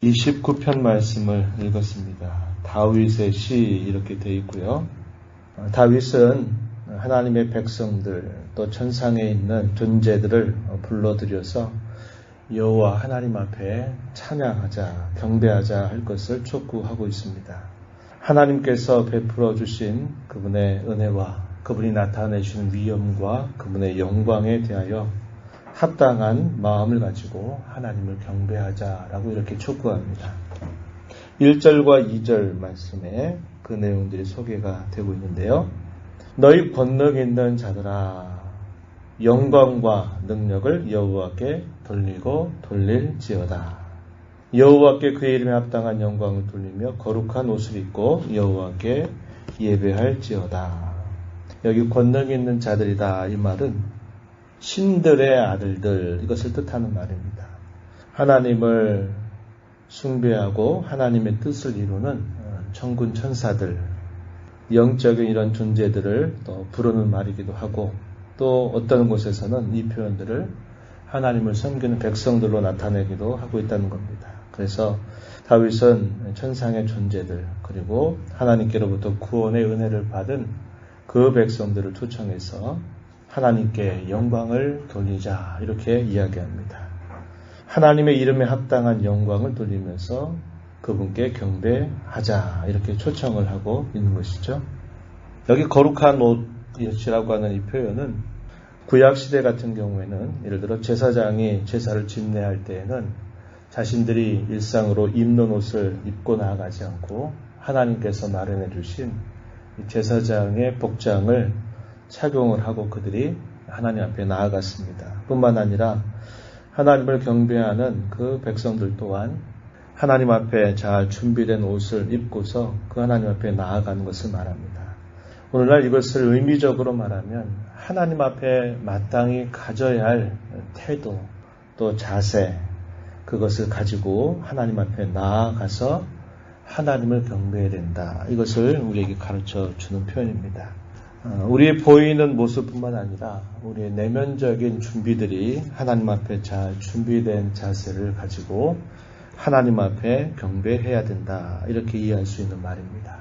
29편 말씀을 읽었습니다. 다윗의 시 이렇게 되어 있고요. 다윗은 하나님의 백성들 또 천상에 있는 존재들을 불러들여서 여호와 하나님 앞에 찬양하자, 경배하자 할 것을 촉구하고 있습니다. 하나님께서 베풀어 주신 그분의 은혜와 그분이 나타내신 위엄과 그분의 영광에 대하여 합당한 마음을 가지고 하나님을 경배하자라고 이렇게 촉구합니다. 1절과 2절 말씀에 그 내용들이 소개가 되고 있는데요. 너희 권능 있는 자들아 영광과 능력을 여호와께 돌리고 돌릴지어다. 여호와께 그의 이름에 합당한 영광을 돌리며 거룩한 옷을 입고 여호와께 예배할지어다. 여기 권능 있는 자들이다 이 말은 신들의 아들들 이것을 뜻하는 말입니다. 하나님을 숭배하고 하나님의 뜻을 이루는 천군 천사들, 영적인 이런 존재들을 또 부르는 말이기도 하고 또 어떤 곳에서는 이 표현들을 하나님을 섬기는 백성들로 나타내기도 하고 있다는 겁니다. 그래서 다윗은 천상의 존재들 그리고 하나님께로부터 구원의 은혜를 받은 그 백성들을 초청해서 하나님께 영광을 돌리자 이렇게 이야기합니다. 하나님의 이름에 합당한 영광을 돌리면서 그분께 경배하자 이렇게 초청을 하고 있는 것이죠. 여기 거룩한 옷이라고 하는 이 표현은 구약시대 같은 경우에는 예를 들어 제사장이 제사를 집례할 때에는 자신들이 일상으로 입는 옷을 입고 나아가지 않고 하나님께서 마련해 주신 제사장의 복장을 착용을 하고 그들이 하나님 앞에 나아갔습니다. 뿐만 아니라 하나님을 경배하는 그 백성들 또한 하나님 앞에 잘 준비된 옷을 입고서 그 하나님 앞에 나아가는 것을 말합니다. 오늘날 이것을 의미적으로 말하면 하나님 앞에 마땅히 가져야 할 태도 또 자세 그것을 가지고 하나님 앞에 나아가서 하나님을 경배해야 된다. 이것을 우리에게 가르쳐 주는 표현입니다. 우리의 보이는 모습뿐만 아니라 우리의 내면적인 준비들이 하나님 앞에 잘 준비된 자세를 가지고 하나님 앞에 경배해야 된다. 이렇게 이해할 수 있는 말입니다.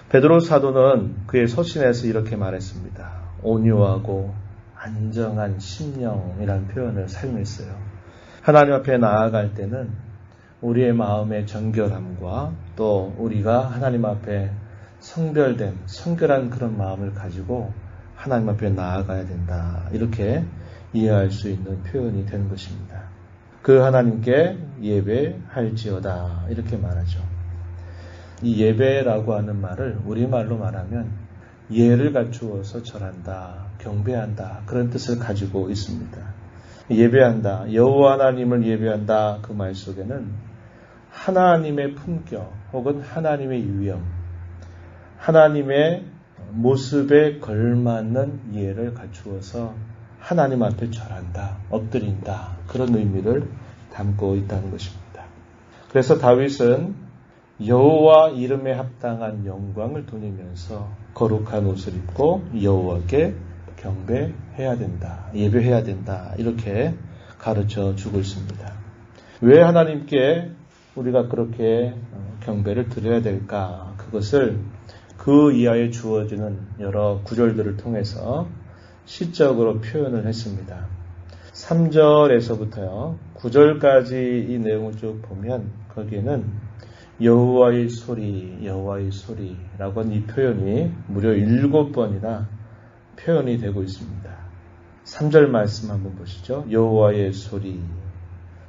베드로 사도는 그의 서신에서 이렇게 말했습니다. 온유하고 안정한 심령이라는 표현을 사용했어요. 하나님 앞에 나아갈 때는 우리의 마음의 정결함과 또 우리가 하나님 앞에 성별된, 성결한 그런 마음을 가지고 하나님 앞에 나아가야 된다. 이렇게 이해할 수 있는 표현이 되는 것입니다. 그 하나님께 예배할지어다. 이렇게 말하죠. 이 예배라고 하는 말을 우리말로 말하면 예를 갖추어서 절한다, 경배한다. 그런 뜻을 가지고 있습니다. 예배한다, 여호와 하나님을 예배한다. 그 말 속에는 하나님의 품격 혹은 하나님의 위엄 하나님의 모습에 걸맞는 이해를 갖추어서 하나님 앞에 절한다, 엎드린다 그런 의미를 담고 있다는 것입니다. 그래서 다윗은 여호와 이름에 합당한 영광을 돌리면서 거룩한 옷을 입고 여호와께 경배해야 된다, 예배해야 된다 이렇게 가르쳐 주고 있습니다. 왜 하나님께 우리가 그렇게 경배를 드려야 될까? 그것을 그 이하에 주어지는 여러 구절들을 통해서 시적으로 표현을 했습니다. 3절에서부터요 9절까지 이 내용을 쭉 보면 거기에는 여호와의 소리, 여호와의 소리라고 하는 이 표현이 무려 7번이나 표현이 되고 있습니다. 3절 말씀 한번 보시죠. 여호와의 소리.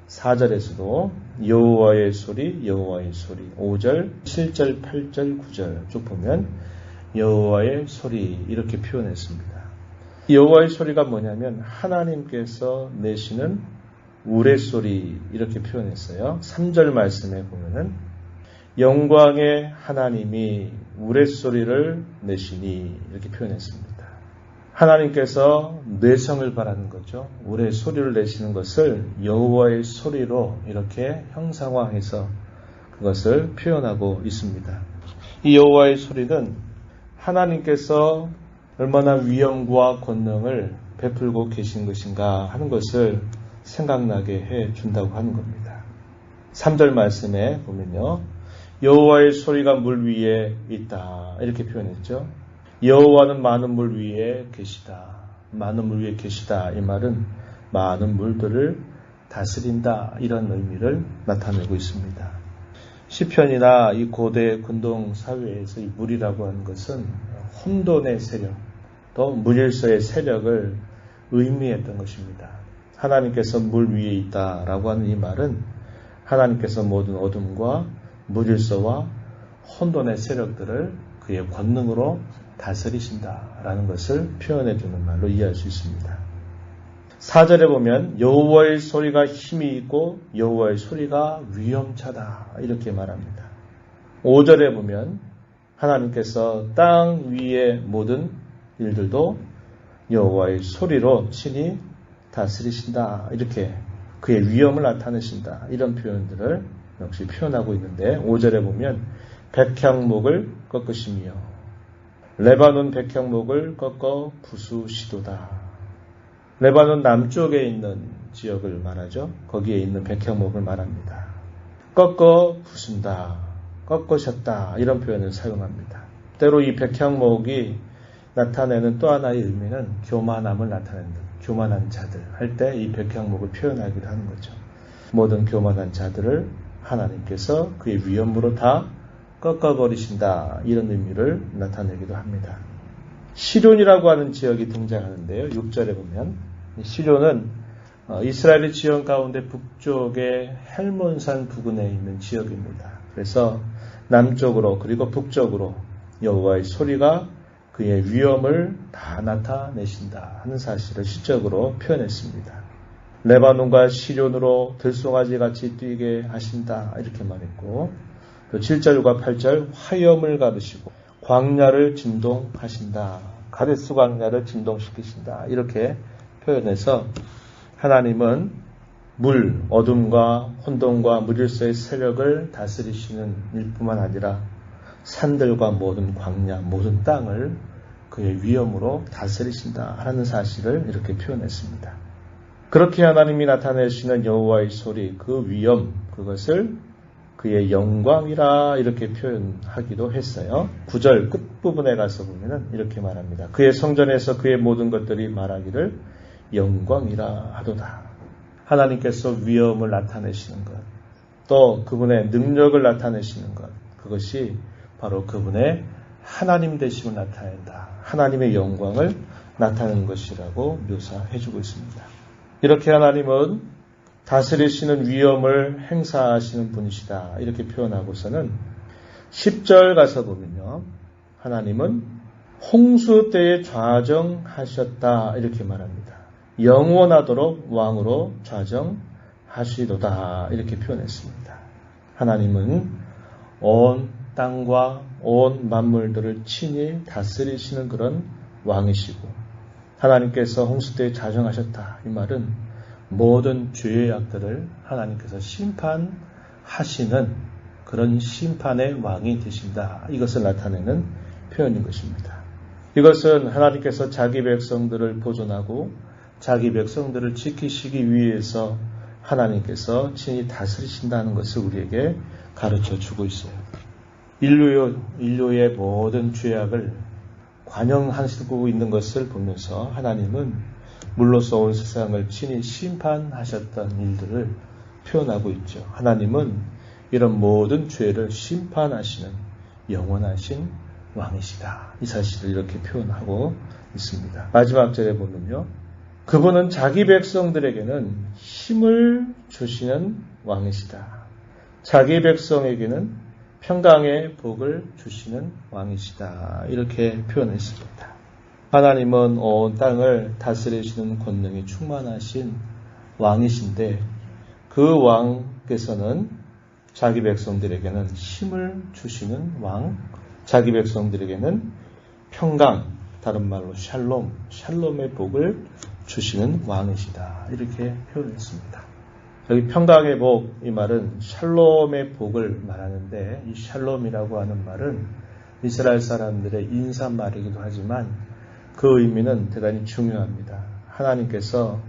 4절에서도 여호와의 소리, 여호와의 소리. 5절, 7절, 8절, 9절 쭉 보면 여호와의 소리 이렇게 표현했습니다. 여호와의 소리가 뭐냐면 하나님께서 내시는 우레소리 이렇게 표현했어요. 3절 말씀에 보면은 영광의 하나님이 우레소리를 내시니 이렇게 표현했습니다. 하나님께서 뇌성을 바라는 거죠. 우레 소리를 내시는 것을 여호와의 소리로 이렇게 형상화해서 그것을 표현하고 있습니다. 이 여호와의 소리는 하나님께서 얼마나 위엄과 권능을 베풀고 계신 것인가 하는 것을 생각나게 해 준다고 하는 겁니다. 3절 말씀에 보면요. 여호와의 소리가 물 위에 있다. 이렇게 표현했죠. 여호와는 많은 물 위에 계시다. 많은 물 위에 계시다. 이 말은 많은 물들을 다스린다. 이런 의미를 나타내고 있습니다. 시편이나 이 고대 근동 사회에서 이 물이라고 하는 것은 혼돈의 세력, 또 무질서의 세력을 의미했던 것입니다. 하나님께서 물 위에 있다라고 하는 이 말은 하나님께서 모든 어둠과 무질서와 혼돈의 세력들을 그의 권능으로 다스리신다라는 것을 표현해주는 말로 이해할 수 있습니다. 4절에 보면 여호와의 소리가 힘이 있고 여호와의 소리가 위엄차다 이렇게 말합니다. 5절에 보면 하나님께서 땅 위의 모든 일들도 여호와의 소리로 친히 다스리신다 이렇게 그의 위엄을 나타내신다 이런 표현들을 역시 표현하고 있는데 5절에 보면 백향목을 꺾으시며 레바논 백향목을 꺾어 부수시도다. 레바논 남쪽에 있는 지역을 말하죠. 거기에 있는 백향목을 말합니다. 꺾어 부순다, 꺾으셨다 이런 표현을 사용합니다. 때로 이 백향목이 나타내는 또 하나의 의미는 교만함을 나타낸다. 교만한 자들 할 때 이 백향목을 표현하기도 하는 거죠. 모든 교만한 자들을 하나님께서 그의 위엄으로 다 꺾어버리신다 이런 의미를 나타내기도 합니다. 시론이라고 하는 지역이 등장하는데요. 6절에 보면 시론은 이스라엘의 지형 가운데 북쪽의 헬몬산 부근에 있는 지역입니다. 그래서 남쪽으로 그리고 북쪽으로 여호와의 소리가 그의 위엄을 다 나타내신다 하는 사실을 시적으로 표현했습니다. 레바논과 시론으로 들송아지 같이 뛰게 하신다 이렇게 말했고 또 7절과 8절 화염을 가르시고 광야를 진동하신다. 가데스 광야를 진동시키신다. 이렇게 표현해서 하나님은 물, 어둠과 혼돈과 무질서의 세력을 다스리시는 일뿐만 아니라 산들과 모든 광야, 모든 땅을 그의 위엄으로 다스리신다 하는 사실을 이렇게 표현했습니다. 그렇게 하나님이 나타내시는 여호와의 소리, 그 위엄, 그것을 그의 영광이라 이렇게 표현하기도 했어요. 9절 끝부분에 가서 보면 이렇게 말합니다. 그의 성전에서 그의 모든 것들이 말하기를 영광이라 하도다. 하나님께서 위엄을 나타내시는 것, 또 그분의 능력을 나타내시는 것, 그것이 바로 그분의 하나님 되심을 나타낸다. 하나님의 영광을 나타내는 것이라고 묘사해주고 있습니다. 이렇게 하나님은 다스리시는 위엄을 행사하시는 분이시다. 이렇게 표현하고서는 10절 가서 보면요. 하나님은 홍수 때에 좌정하셨다. 이렇게 말합니다. 영원하도록 왕으로 좌정하시도다. 이렇게 표현했습니다. 하나님은 온 땅과 온 만물들을 친히 다스리시는 그런 왕이시고 하나님께서 홍수 때에 좌정하셨다. 이 말은 모든 죄의 악들을 하나님께서 심판하시는 그런 심판의 왕이 되신다. 이것을 나타내는 표현인 것입니다. 이것은 하나님께서 자기 백성들을 보존하고 자기 백성들을 지키시기 위해서 하나님께서 친히 다스리신다는 것을 우리에게 가르쳐 주고 있어요. 인류의 모든 죄악을 관영하시고 있는 것을 보면서 하나님은 물로서 온 세상을 친히 심판하셨던 일들을 표현하고 있죠. 하나님은 이런 모든 죄를 심판하시는 영원하신 왕이시다. 이 사실을 이렇게 표현하고 있습니다. 마지막 절에 보면요. 그분은 자기 백성들에게는 힘을 주시는 왕이시다. 자기 백성에게는 평강의 복을 주시는 왕이시다. 이렇게 표현했습니다. 하나님은 온 땅을 다스리시는 권능이 충만하신 왕이신데 그 왕께서는 자기 백성들에게는 힘을 주시는 왕, 자기 백성들에게는 평강, 다른 말로 샬롬의 복을 주시는 왕이시다. 이렇게 표현했습니다. 여기 평강의 복, 이 말은 샬롬의 복을 말하는데 이 샬롬이라고 하는 말은 이스라엘 사람들의 인사말이기도 하지만 그 의미는 대단히 중요합니다. 하나님께서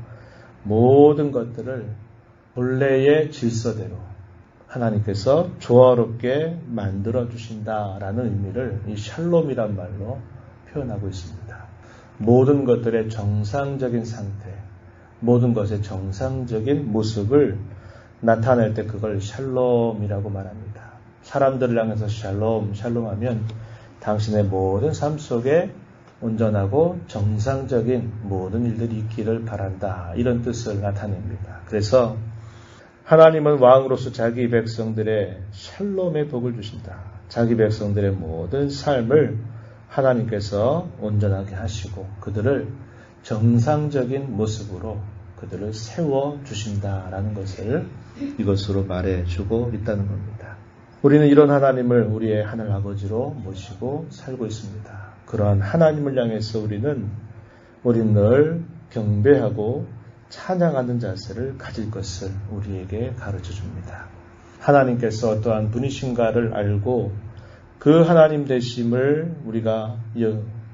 모든 것들을 본래의 질서대로 하나님께서 조화롭게 만들어 주신다라는 의미를 이 샬롬이란 말로 표현하고 있습니다. 모든 것들의 정상적인 상태, 모든 것의 정상적인 모습을 나타낼 때 그걸 샬롬이라고 말합니다. 사람들을 향해서 샬롬, 샬롬하면 당신의 모든 삶 속에 온전하고 정상적인 모든 일들이 있기를 바란다. 이런 뜻을 나타냅니다. 그래서 하나님은 왕으로서 자기 백성들의 샬롬의 복을 주신다. 자기 백성들의 모든 삶을 하나님께서 온전하게 하시고 그들을 정상적인 모습으로 그들을 세워주신다라는 것을 이것으로 말해주고 있다는 겁니다. 우리는 이런 하나님을 우리의 하늘 아버지로 모시고 살고 있습니다. 그러한 하나님을 향해서 우리는 늘 경배하고 찬양하는 자세를 가질 것을 우리에게 가르쳐 줍니다. 하나님께서 어떠한 분이신가를 알고 그 하나님 되심을 우리가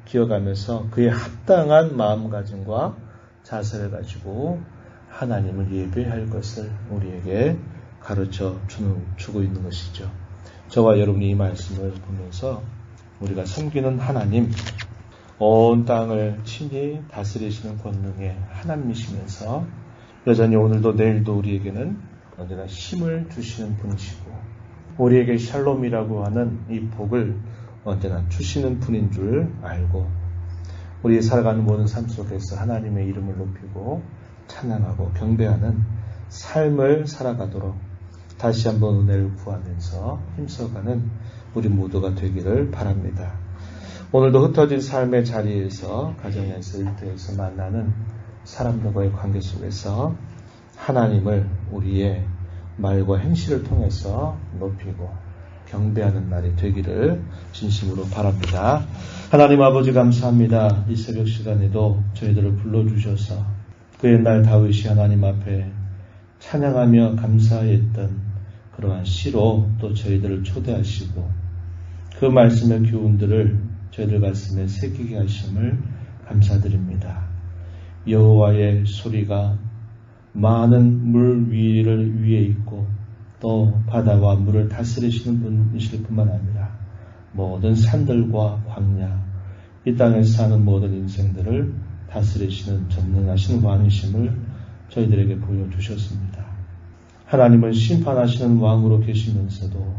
기억하면서 그에 합당한 마음가짐과 자세를 가지고 하나님을 예배할 것을 우리에게 가르쳐 주고 있는 것이죠. 저와 여러분이 이 말씀을 보면서 우리가 섬기는 하나님, 온 땅을 친히 다스리시는 권능의 하나님이시면서 여전히 오늘도 내일도 우리에게는 언제나 힘을 주시는 분이시고 우리에게 샬롬이라고 하는 이 복을 언제나 주시는 분인 줄 알고 우리 살아가는 모든 삶 속에서 하나님의 이름을 높이고 찬양하고 경배하는 삶을 살아가도록 다시 한번 은혜를 구하면서 힘써가는 우리 모두가 되기를 바랍니다. 오늘도 흩어진 삶의 자리에서 가정에서 일터에서 만나는 사람들과의 관계 속에서 하나님을 우리의 말과 행실을 통해서 높이고 경배하는 날이 되기를 진심으로 바랍니다. 하나님 아버지 감사합니다. 이 새벽 시간에도 저희들을 불러주셔서 그 옛날 다윗이 하나님 앞에 찬양하며 감사했던 그러한 시로 또 저희들을 초대하시고 그 말씀의 교훈들을 저희들 가슴에 새기게 하심을 감사드립니다. 여호와의 소리가 많은 물 위에 있고 또 바다와 물을 다스리시는 분이실 뿐만 아니라 모든 산들과 광야, 이 땅에서 사는 모든 인생들을 다스리시는 전능하신 왕이심을 저희들에게 보여주셨습니다. 하나님은 심판하시는 왕으로 계시면서도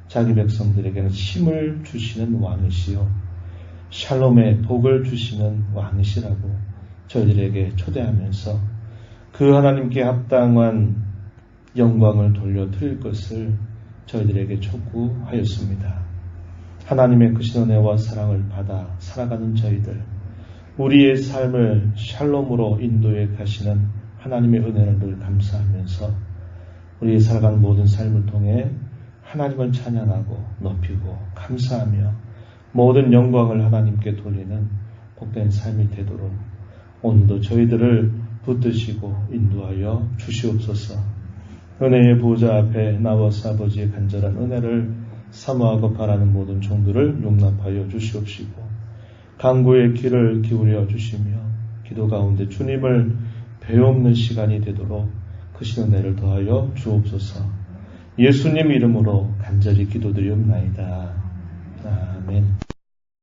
자기 백성들에게는 힘을 주시는 왕이시요 샬롬의 복을 주시는 왕이시라고 저희들에게 초대하면서 그 하나님께 합당한 영광을 돌려 드릴 것을 저희들에게 촉구하였습니다. 하나님의 크신 은혜와 사랑을 받아 살아가는 저희들, 우리의 삶을 샬롬으로 인도해 가시는 하나님의 은혜를 늘 감사하면서 우리의 살아가는 모든 삶을 통해 하나님을 찬양하고 높이고 감사하며 모든 영광을 하나님께 돌리는 복된 삶이 되도록 오늘도 저희들을 붙드시고 인도하여 주시옵소서. 은혜의 보좌 앞에 나와서 아버지의 간절한 은혜를 사모하고 바라는 모든 종들을 용납하여 주시옵시고 간구의 귀를 기울여 주시며 기도 가운데 주님을 배옵는 시간이 되도록 크신 은혜를 더하여 주옵소서. 예수님 이름으로 간절히 기도드리옵나이다. 아멘.